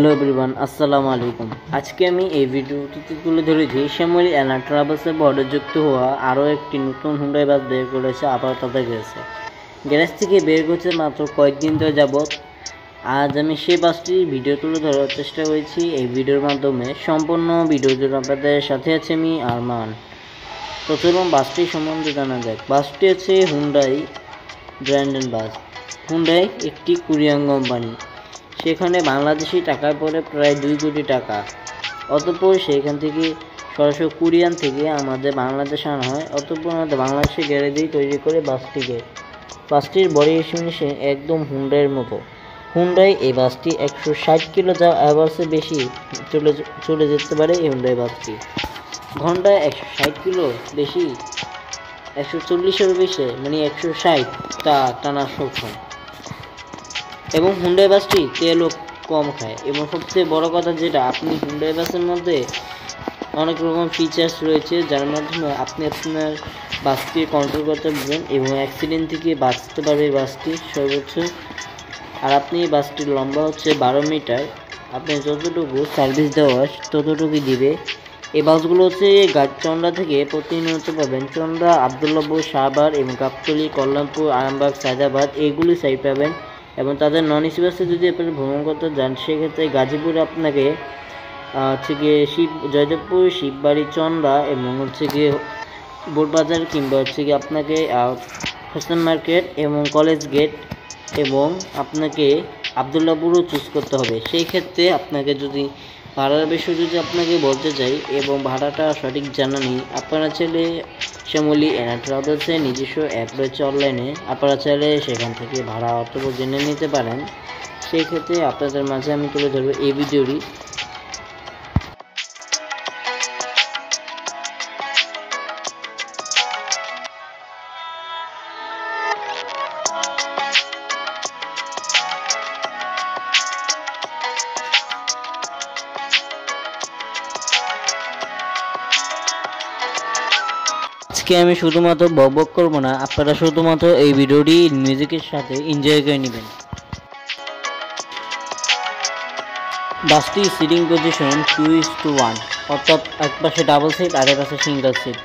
Hello everyone, আসসালামু আলাইকুম। আজকে আমি এই ভিডিওটিতে তুলে ধরেছি শ্যামলী অ্যান্ড ট্রাভেলসের বর্ডার যুক্ত হওয়া আরও একটি নতুন হুন্ডাই বাস বের করেছে আবার তাদের গ্যারেজ থেকে বের করছে মাত্র কয়েকদিন ধরে যাবৎ। আজ আমি সেই বাসটির ভিডিও তুলে ধরার চেষ্টা করেছি এই ভিডিওর মাধ্যমে। সম্পূর্ণ ভিডিওর জন্য আপনাদের সাথে আছে আমি আরমান। তো চলুন বাসটি সম্বন্ধে জানা যাক। বাসটি হচ্ছে হুন্ডাই ব্র্যান্ডের বাস। হুন্ডাই একটি কোরিয়ান কোম্পানি, সেখানে বাংলাদেশি টাকায় পড়ে প্রায় 2 কোটি টাকা। অতঃপর সেখান থেকে সরাসরি কোরিয়ান থেকে আমাদের বাংলাদেশে আনা হয়। অতঃপর আমাদের বাংলাদেশের গ্যারেজেই তৈরি করে বাসটির বডি ফিনিশিং একদম হুন্ডাইয়ের মতো। হুন্ডাই এই বাসটি 160 কিলো যা অ্যাভারেজে বেশি চলে যেতে পারে। এই হুন্ডাই বাসটি ঘন্টায় 160 কিলো বেশি, 140-এরও বেশি, মানে 160 টানা সক্ষম। এবং হুন্ডাই বাসটি তেলও কম খায়। এবং সবচেয়ে বড় কথা যেটা, আপনি হুন্ডাই বাসের মধ্যে অনেক রকম ফিচার্স রয়েছে যার মাধ্যমে আপনি আপনার বাসকে কন্ট্রোল করতে পারবেন এবং অ্যাক্সিডেন্ট থেকে বাঁচতে পারবে এই বাসটি সর্বোচ্চ। আর আপনি এই বাসটির লম্বা হচ্ছে 12 মিটার। আপনি যতটুকু সার্ভিস দেওয়া ততটুকুই দিবে। এই বাসগুলো হচ্ছে চন্দ্রা থেকে প্রতিনিয়ত পাবেন। চন্দ্রা, আবদুল্লাপুর, শাহবাগ এবং গাবতলী, কল্যাণপুর, আরামবাগ, সায়দাবাদ এইগুলি সাইড পাবেন। এবং তাদের নন এসি বাসে যদি আপনি ভ্রমণ করতে যান সেক্ষেত্রে গাজীপুরে আপনাকে হচ্ছে গিয়ে জয়দেবপুর, শিববাড়ি, চন্দ্রা এবং হচ্ছে গিয়ে বোটবাজার কিংবা হচ্ছে গিয়ে আপনাকে হোসেন মার্কেট এবং কলেজ গেট এবং আপনাকে আবদুল্লাপুরও চুজ করতে হবে। সেই ক্ষেত্রে আপনাকে যদি ভাড়ার বিষয় যদি আপনাকে বলতে চাই এবং ভাড়াটা সঠিক জানা নেই, আপনারা চাইলে শ্যামলী অ্যান্ড ট্রাভেলসের নিজস্ব অ্যাপ রয়েছে অনলাইনে, আপনারা চাইলে সেখান থেকে ভাড়া অথবা জেনে নিতে পারেন। সেই ক্ষেত্রে আপনাদের মাঝে আমি তুলে ধরবো এই ভিডিওটি। আজকে আমি শুধুমাত্র বকবক করবো না, আপনারা শুধুমাত্র এই ভিডিওটি মিউজিকের সাথে এনজয় করে নেবেন। বাসটি সিটিং পজিশন 2:1, অর্থাৎ এক পাশে ডাবল সিট আর এক পাশে সিঙ্গেল সিট।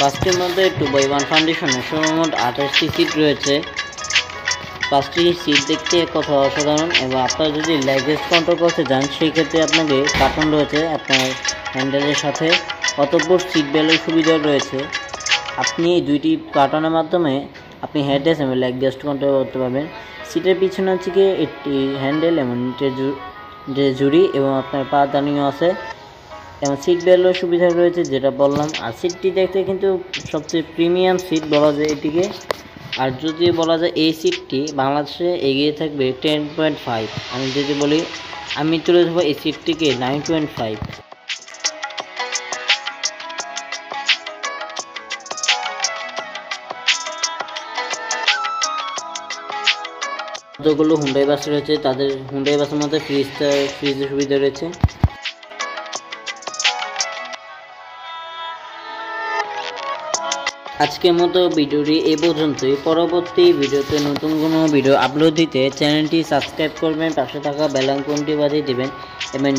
বাসটির মধ্যে 2x1 ফাউন্ডেশনে সর্বমোট 28টি সিট রয়েছে। বাসটির সিট দেখতে এক কথা অসাধারণ। এবং আপনারা যদি লাগেজ কন্ট্রোল করতে যান সেই ক্ষেত্রে আপনাকে কার্টন রয়েছে আপনার হ্যান্ডেলের সাথে। অতঃপর সিট বেল্টের সুবিধা রয়েছে। আপনি এই দুইটি কার্টনের মাধ্যমে আপনি হেডরেস্ট এবং লেগ রেস্ট কন্ট্রোল করতে পারবেন। সিটের পিছনে হচ্ছে গিয়ে একটি হ্যান্ডেল এবং যে ঝুড়ি এবং আপনার পা দানিও আছে এবং সিট বেল্টের সুবিধা রয়েছে যেটা বললাম। আর সিটটি দেখতে কিন্তু সবচেয়ে প্রিমিয়াম সিট বলা যায় এটিকে। আর যদি বলা যায় এই সিটটি বাংলাদেশে এগিয়ে থাকবে 10.5। আমি যদি বলি, আমি তুলে ধরবো এই সিটটিকে 9.5। যতগুলো হুন্ডাই বাস রয়েছে তাদের হুন্ডাই বাসের মধ্যে ফ্রিজের সুবিধা রয়েছে। আজকের মতো ভিডিওটি এ পর্যন্তই। পরবর্তী ভিডিওতে নতুন কোনো ভিডিও আপলোড দিতে চ্যানেলটি সাবস্ক্রাইব করবেন, পাশে থাকা বেল আইকনটি বাজিয়ে দেবেন এবং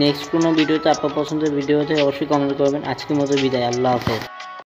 নেক্সট কোনো ভিডিওতে আপনার পছন্দের ভিডিওতে অবশ্যই কমেন্ট করবেন। আজকের মতো বিদায়, আল্লাহ হাফেজ।